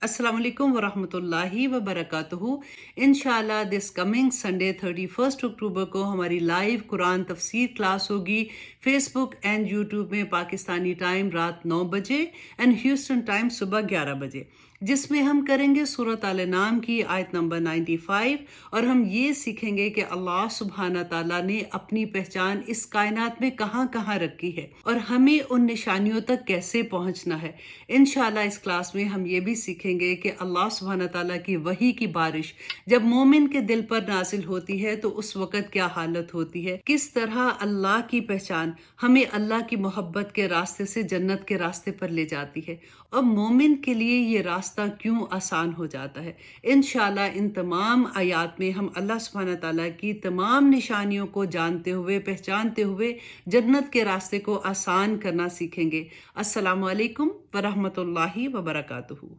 Assalamu alaikum wa rahmatullahi wa barakatuhu. इंशाल्लाह this coming Sunday 31 अक्टूबर को हमारी लाइव कुरान तफसीर क्लास होगी फेसबुक एंड यूट्यूब में पाकिस्तानी टाइम रात 9 बजे एंड ह्यूस्टन टाइम सुबह 11 बजे, जिसमें हम करेंगे सूरत आल नाम की आयत नंबर 95 और हम ये सीखेंगे कि अल्लाह सुब्हाना ताला ने अपनी पहचान इस कायनात में कहाँ कहाँ रखी है और हमें उन निशानियों तक कैसे पहुँचना है। इंशाल्लाह इस क्लास में हम ये भी सीखेंगे कि अल्लाह सुब्हाना ताला की वही की बारिश जब मोमिन के दिल पर नाजिल होती है तो उस वक़्त क्या हालत होती है, किस तरह अल्लाह की पहचान हमें अल्लाह की मोहब्बत के रास्ते से जन्नत के रास्ते पर ले जाती है और मोमिन के लिए ये रास्ता क्यों आसान हो जाता है। इंशाल्लाह इन तमाम आयात में हम अल्लाह सुब्हाना ताला की तमाम निशानियों को जानते हुए पहचानते हुए जन्नत के रास्ते को आसान करना सीखेंगे। अस्सलामु अलैकुम व रहमतुल्लाहि व बरकातुहू।